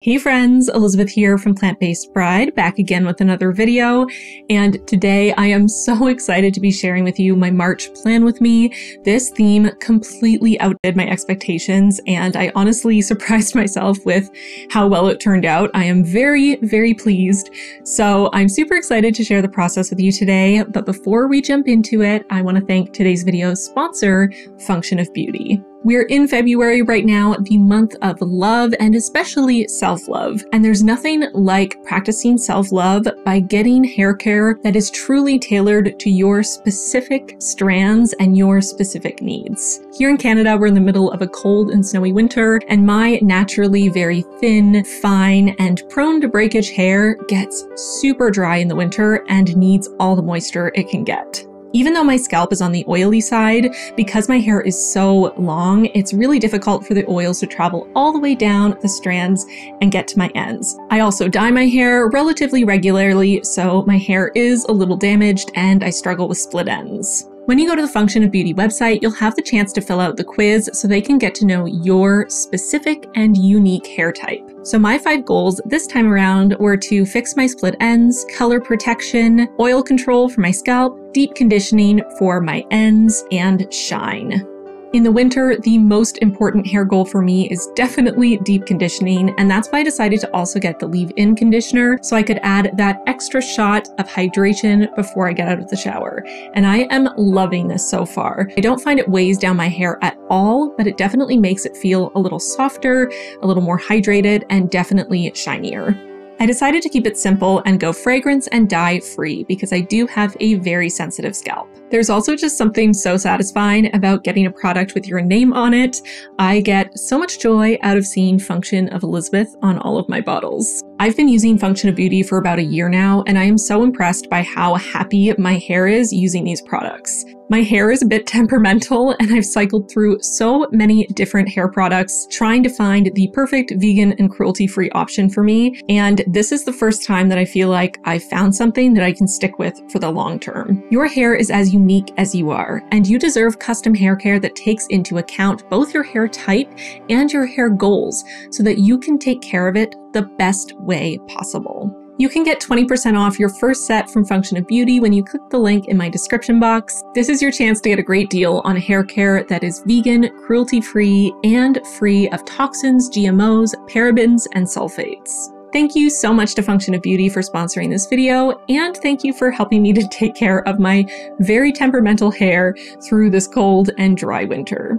Hey friends, Elizabeth here from Plant-Based Bride, back again with another video. And today I am so excited to be sharing with you my March plan with me. This theme completely outdid my expectations, and I honestly surprised myself with how well it turned out. I am very, very pleased. So I'm super excited to share the process with you today. But before we jump into it, I want to thank today's video sponsor, Function of Beauty. We're in February right now, the month of love and especially self-love. And there's nothing like practicing self-love by getting hair care that is truly tailored to your specific strands and your specific needs. Here in Canada, we're in the middle of a cold and snowy winter, and my naturally very thin, fine, and prone to breakage hair gets super dry in the winter and needs all the moisture it can get. Even though my scalp is on the oily side, because my hair is so long, it's really difficult for the oils to travel all the way down the strands and get to my ends. I also dye my hair relatively regularly, so my hair is a little damaged and I struggle with split ends. When you go to the Function of Beauty website, you'll have the chance to fill out the quiz so they can get to know your specific and unique hair type. So my 5 goals this time around were to fix my split ends, color protection, oil control for my scalp, deep conditioning for my ends, and shine. In the winter, the most important hair goal for me is definitely deep conditioning, and that's why I decided to also get the leave-in conditioner so I could add that extra shot of hydration before I get out of the shower. And I am loving this so far. I don't find it weighs down my hair at all, but it definitely makes it feel a little softer, a little more hydrated, and definitely shinier. I decided to keep it simple and go fragrance and dye free because I do have a very sensitive scalp. There's also just something so satisfying about getting a product with your name on it. I get so much joy out of seeing Function of Elizabeth on all of my bottles. I've been using Function of Beauty for about a year now, and I am so impressed by how happy my hair is using these products. My hair is a bit temperamental, and I've cycled through so many different hair products trying to find the perfect vegan and cruelty-free option for me, and this is the first time that I feel like I've found something that I can stick with for the long term. Your hair is as unique as you are, and you deserve custom hair care that takes into account both your hair type and your hair goals so that you can take care of it the best way possible. You can get 20% off your first set from Function of Beauty when you click the link in my description box. This is your chance to get a great deal on hair care that is vegan, cruelty-free, and free of toxins, GMOs, parabens, and sulfates. Thank you so much to Function of Beauty for sponsoring this video, and thank you for helping me to take care of my very temperamental hair through this cold and dry winter.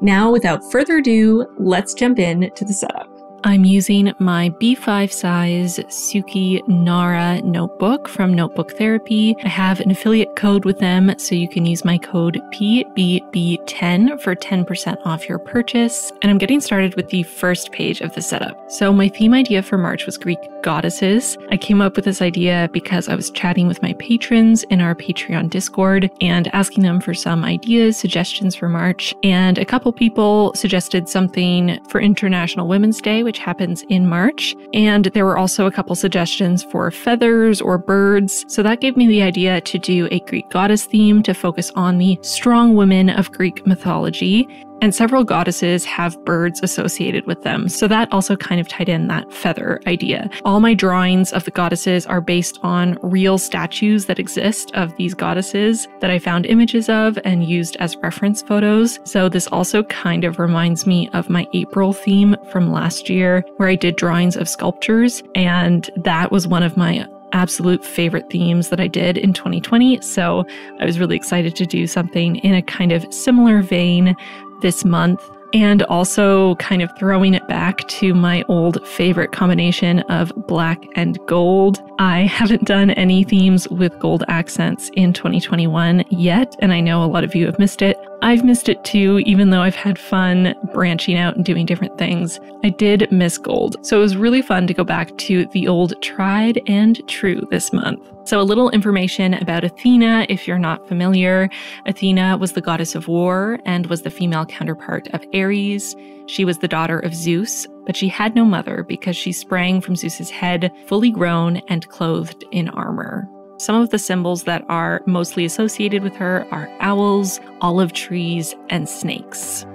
Now, without further ado, let's jump in to the setup. I'm using my B5 size Suki Nara notebook from Notebook Therapy. I have an affiliate code with them, so you can use my code PBB10 for 10% off your purchase. And I'm getting started with the first page of the setup. So my theme idea for March was Greek goddesses. I came up with this idea because I was chatting with my patrons in our Patreon Discord and asking them for some ideas, suggestions for March. And a couple people suggested something for International Women's Day, which happens in March. And there were also a couple suggestions for feathers or birds. So that gave me the idea to do a Greek goddess theme to focus on the strong women of Greek mythology. And several goddesses have birds associated with them. So that also kind of tied in that feather idea. All my drawings of the goddesses are based on real statues that exist of these goddesses that I found images of and used as reference photos. So this also kind of reminds me of my April theme from last year, where I did drawings of sculptures. And that was one of my absolute favorite themes that I did in 2020. So I was really excited to do something in a kind of similar vein this month, and also kind of throwing it back to my old favorite combination of black and gold. I haven't done any themes with gold accents in 2021 yet, and I know a lot of you have missed it. I've missed it too, even though I've had fun branching out and doing different things. I did miss gold, so it was really fun to go back to the old tried and true this month. So a little information about Athena, if you're not familiar. Athena was the goddess of war and was the female counterpart of Ares. She was the daughter of Zeus, but she had no mother because she sprang from Zeus's head, fully grown and clothed in armor. Some of the symbols that are mostly associated with her are owls, olive trees, and snakes.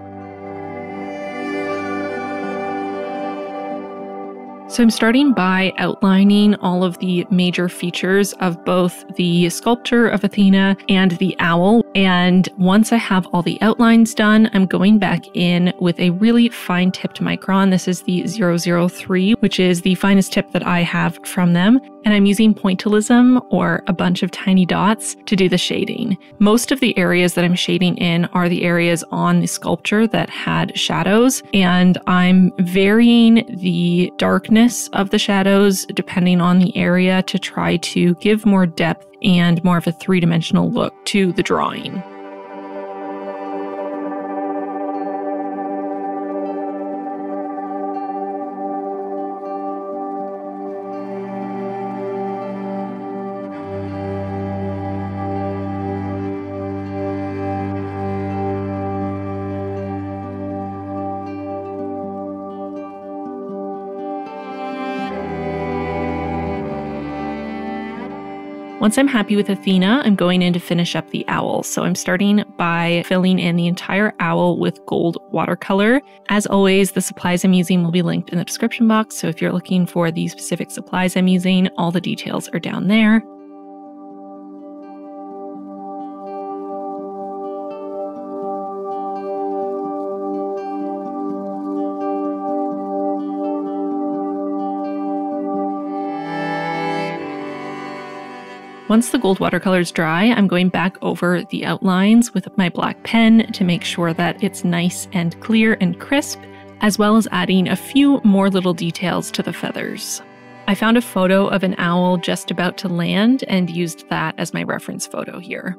So I'm starting by outlining all of the major features of both the sculpture of Athena and the owl. And once I have all the outlines done, I'm going back in with a really fine tipped micron. This is the 003, which is the finest tip that I have from them. And I'm using pointillism, or a bunch of tiny dots, to do the shading. Most of the areas that I'm shading in are the areas on the sculpture that had shadows, and I'm varying the darkness of the shadows depending on the area to try to give more depth and more of a three-dimensional look to the drawing. Once I'm happy with Athena, I'm going in to finish up the owl. So I'm starting by filling in the entire owl with gold watercolor. As always, the supplies I'm using will be linked in the description box. So if you're looking for the specific supplies I'm using, all the details are down there. Once the gold watercolor is dry, I'm going back over the outlines with my black pen to make sure that it's nice and clear and crisp, as well as adding a few more little details to the feathers. I found a photo of an owl just about to land and used that as my reference photo here.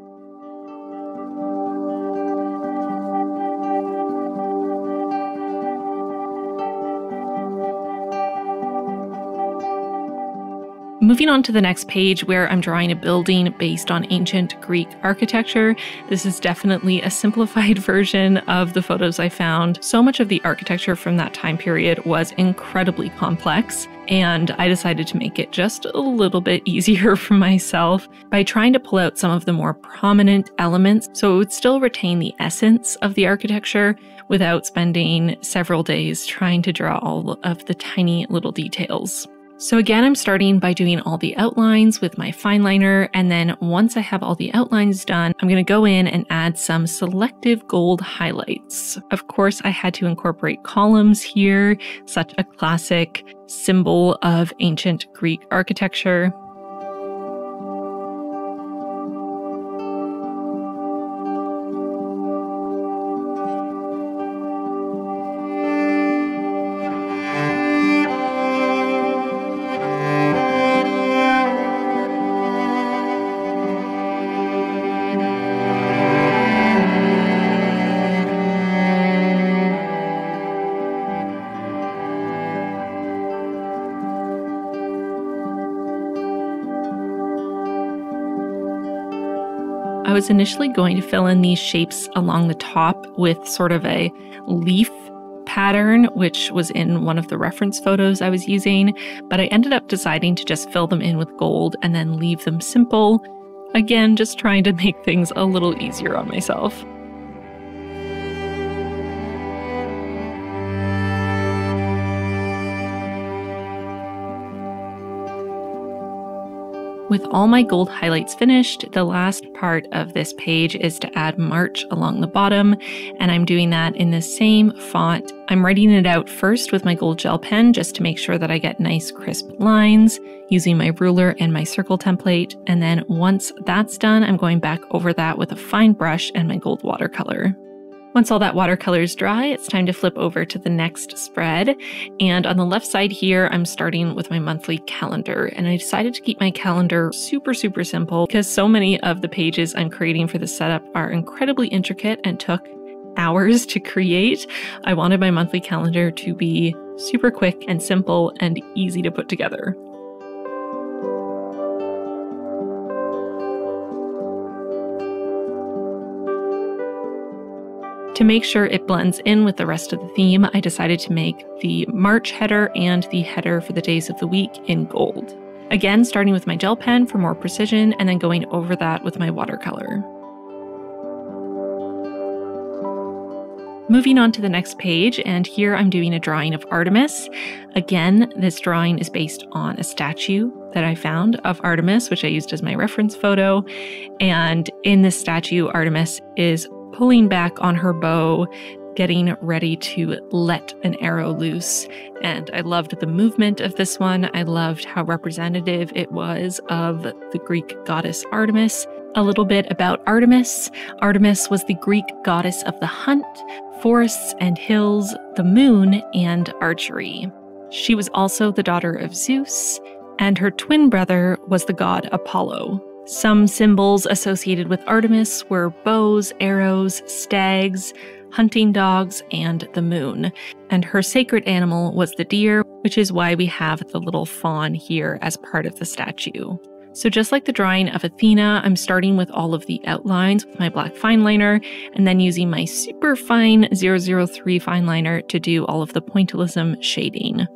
Moving on to the next page, where I'm drawing a building based on ancient Greek architecture. This is definitely a simplified version of the photos I found. So much of the architecture from that time period was incredibly complex, and I decided to make it just a little bit easier for myself by trying to pull out some of the more prominent elements so it would still retain the essence of the architecture without spending several days trying to draw all of the tiny little details. So again, I'm starting by doing all the outlines with my fine liner, and then once I have all the outlines done, I'm going to go in and add some selective gold highlights. Of course, I had to incorporate columns here, such a classic symbol of ancient Greek architecture. I was initially going to fill in these shapes along the top with sort of a leaf pattern, which was in one of the reference photos I was using, but I ended up deciding to just fill them in with gold and then leave them simple. Again, just trying to make things a little easier on myself. With all my gold highlights finished, the last part of this page is to add March along the bottom, and I'm doing that in the same font. I'm writing it out first with my gold gel pen just to make sure that I get nice crisp lines using my ruler and my circle template, and then once that's done, I'm going back over that with a fine brush and my gold watercolor. Once all that watercolor is dry, it's time to flip over to the next spread. And on the left side here, I'm starting with my monthly calendar. And I decided to keep my calendar super simple because so many of the pages I'm creating for this setup are incredibly intricate and took hours to create. I wanted my monthly calendar to be super quick and simple and easy to put together. To make sure it blends in with the rest of the theme, I decided to make the March header and the header for the days of the week in gold. Again, starting with my gel pen for more precision and then going over that with my watercolor. Moving on to the next page, and here I'm doing a drawing of Artemis. Again, this drawing is based on a statue that I found of Artemis, which I used as my reference photo. And in this statue, Artemis is pulling back on her bow, getting ready to let an arrow loose. And I loved the movement of this one. I loved how representative it was of the Greek goddess Artemis. A little bit about Artemis. Artemis was the Greek goddess of the hunt, forests and hills, the moon, and archery. She was also the daughter of Zeus, and her twin brother was the god Apollo. Some symbols associated with Artemis were bows, arrows, stags, hunting dogs, and the moon. And her sacred animal was the deer, which is why we have the little fawn here as part of the statue. So just like the drawing of Athena, I'm starting with all of the outlines with my black fine liner and then using my super fine 003 fine liner to do all of the pointillism shading.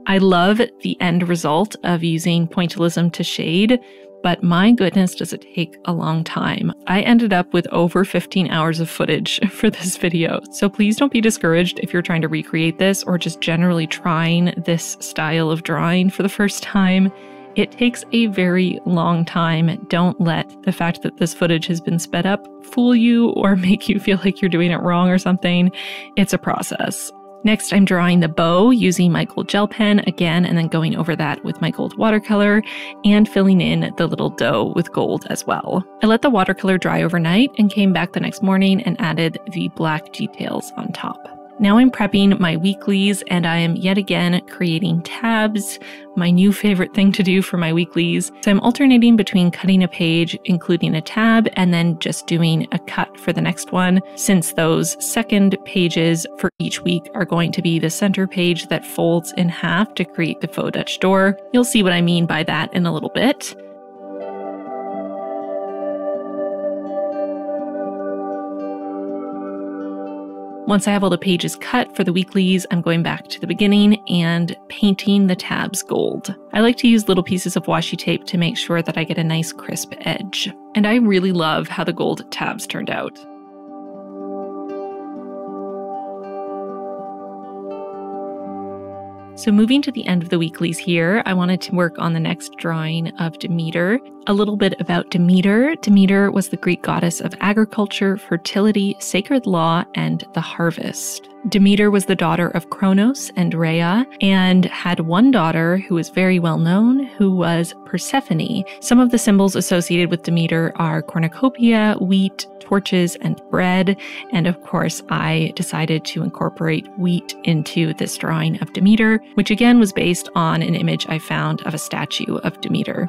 I love the end result of using pointillism to shade, but my goodness, does it take a long time. I ended up with over 15 hours of footage for this video, so please don't be discouraged if you're trying to recreate this or just generally trying this style of drawing for the first time. It takes a very long time. Don't let the fact that this footage has been sped up fool you or make you feel like you're doing it wrong or something. It's a process. Next, I'm drawing the bow using my gold gel pen again, and then going over that with my gold watercolor and filling in the little doe with gold as well. I let the watercolor dry overnight and came back the next morning and added the black details on top. Now I'm prepping my weeklies, and I am yet again creating tabs, my new favorite thing to do for my weeklies. So I'm alternating between cutting a page, including a tab, and then just doing a cut for the next one, since those second pages for each week are going to be the center page that folds in half to create the faux Dutch door. You'll see what I mean by that in a little bit. Once I have all the pages cut for the weeklies, I'm going back to the beginning and painting the tabs gold. I like to use little pieces of washi tape to make sure that I get a nice crisp edge. And I really love how the gold tabs turned out. So moving to the end of the weeklies here, I wanted to work on the next drawing of Demeter. A little bit about Demeter. Demeter was the Greek goddess of agriculture, fertility, sacred law, and the harvest. Demeter was the daughter of Kronos and Rhea, and had one daughter who is very well known, who was Persephone. Some of the symbols associated with Demeter are cornucopia, wheat, torches, and bread. And of course, I decided to incorporate wheat into this drawing of Demeter, which again was based on an image I found of a statue of Demeter.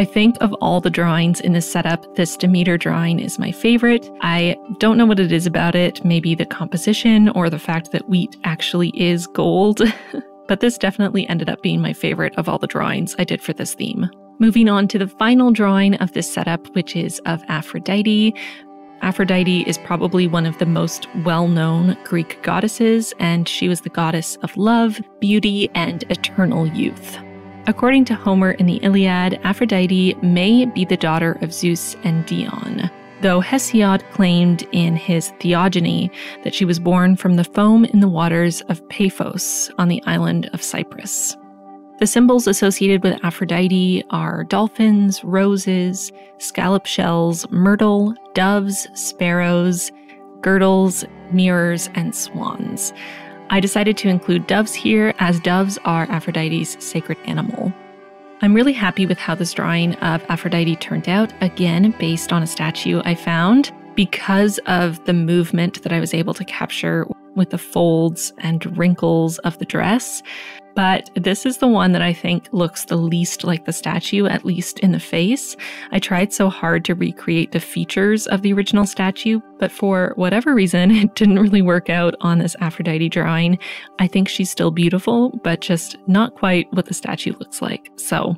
I think of all the drawings in this setup, this Demeter drawing is my favorite. I don't know what it is about it, maybe the composition or the fact that wheat actually is gold, but this definitely ended up being my favorite of all the drawings I did for this theme. Moving on to the final drawing of this setup, which is of Aphrodite. Aphrodite is probably one of the most well-known Greek goddesses, and she was the goddess of love, beauty, and eternal youth. According to Homer in the Iliad, Aphrodite may be the daughter of Zeus and Dion, though Hesiod claimed in his Theogony that she was born from the foam in the waters of Paphos on the island of Cyprus. The symbols associated with Aphrodite are dolphins, roses, scallop shells, myrtle, doves, sparrows, girdles, mirrors, and swans. I decided to include doves here, as doves are Aphrodite's sacred animal. I'm really happy with how this drawing of Aphrodite turned out, again, based on a statue I found, because of the movement that I was able to capture with the folds and wrinkles of the dress. But this is the one that I think looks the least like the statue, at least in the face. I tried so hard to recreate the features of the original statue, but for whatever reason, it didn't really work out on this Aphrodite drawing. I think she's still beautiful, but just not quite what the statue looks like. So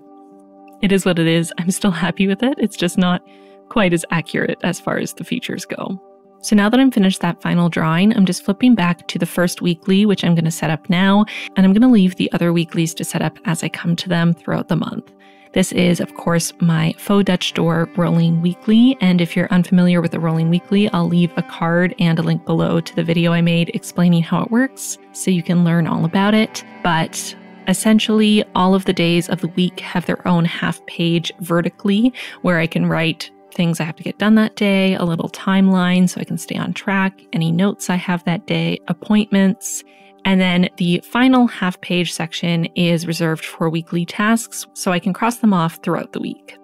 it is what it is. I'm still happy with it. It's just not quite as accurate as far as the features go. So now that I'm finished that final drawing, I'm just flipping back to the first weekly, which I'm going to set up now, and I'm going to leave the other weeklies to set up as I come to them throughout the month. This is, of course, my Faux Dutch Door Rolling Weekly, and if you're unfamiliar with the Rolling Weekly, I'll leave a card and a link below to the video I made explaining how it works, so you can learn all about it. But essentially, all of the days of the week have their own half page vertically, where I can write things I have to get done that day, a little timeline so I can stay on track, any notes I have that day, appointments, and then the final half page section is reserved for weekly tasks so I can cross them off throughout the week.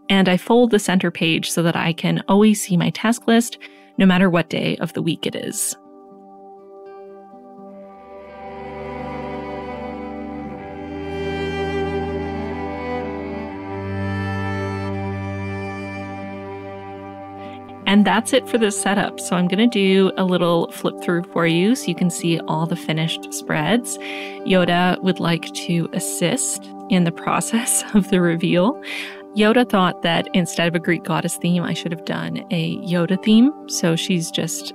And I fold the center page so that I can always see my task list no matter what day of the week it is. And that's it for this setup. So I'm going to do a little flip through for you so you can see all the finished spreads. Yoda would like to assist in the process of the reveal. Yoda thought that instead of a Greek goddess theme, I should have done a Yoda theme. So she's just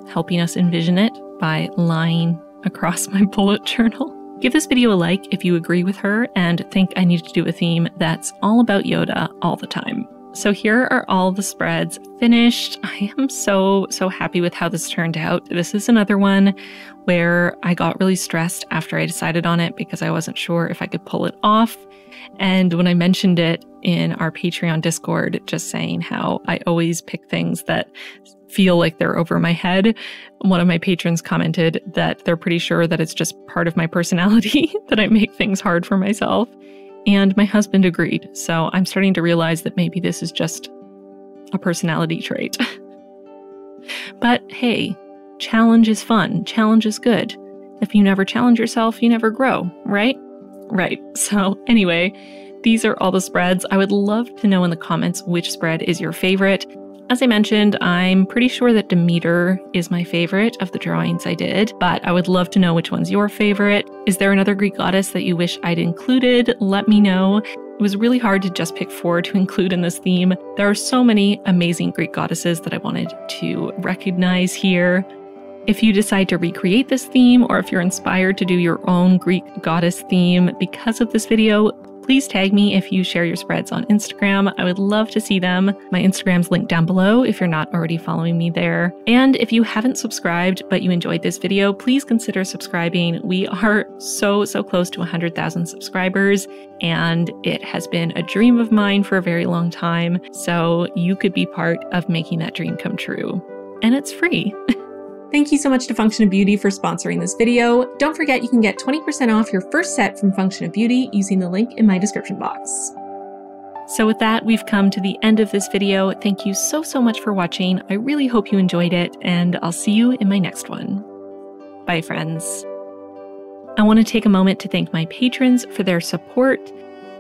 helping us envision it by lying across my bullet journal. Give this video a like if you agree with her and think I need to do a theme that's all about Yoda all the time. So here are all the spreads finished. I am so happy with how this turned out. This is another one where I got really stressed after I decided on it because I wasn't sure if I could pull it off. And when I mentioned it in our Patreon Discord, just saying how I always pick things that feel like they're over my head, one of my patrons commented that they're pretty sure that it's just part of my personality that I make things hard for myself. And my husband agreed, so I'm starting to realize that maybe this is just a personality trait. But hey, challenge is fun. Challenge is good. If you never challenge yourself, you never grow, right? Right. So anyway, these are all the spreads. I would love to know in the comments which spread is your favorite. As I mentioned, I'm pretty sure that Demeter is my favorite of the drawings I did, but I would love to know which one's your favorite. Is there another Greek goddess that you wish I'd included? Let me know. It was really hard to just pick 4 to include in this theme. There are so many amazing Greek goddesses that I wanted to recognize here. If you decide to recreate this theme, or if you're inspired to do your own Greek goddess theme because of this video, please tag me if you share your spreads on Instagram. I would love to see them. My Instagram's linked down below if you're not already following me there. And if you haven't subscribed but you enjoyed this video, please consider subscribing. We are so close to 100,000 subscribers, and it has been a dream of mine for a very long time. So you could be part of making that dream come true. And it's free. Thank you so much to Function of Beauty for sponsoring this video. Don't forget you can get 20% off your first set from Function of Beauty using the link in my description box. So with that, we've come to the end of this video. Thank you so much for watching. I really hope you enjoyed it, and I'll see you in my next one. Bye, friends. I want to take a moment to thank my patrons for their support.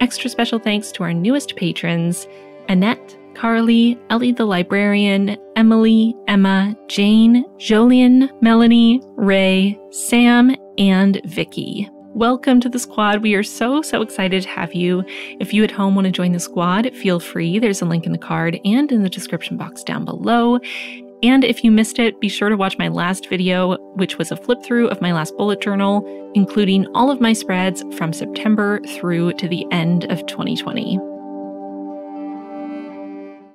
extra special thanks to our newest patrons, Annette, Carly, Ellie the Librarian, Emily, Emma, Jane, Jolien, Melanie, Ray, Sam, and Vicky. Welcome to the squad. We are so excited to have you. If you at home want to join the squad, feel free. There's a link in the card and in the description box down below. And if you missed it, be sure to watch my last video, which was a flip through of my last bullet journal, including all of my spreads from September through to the end of 2020.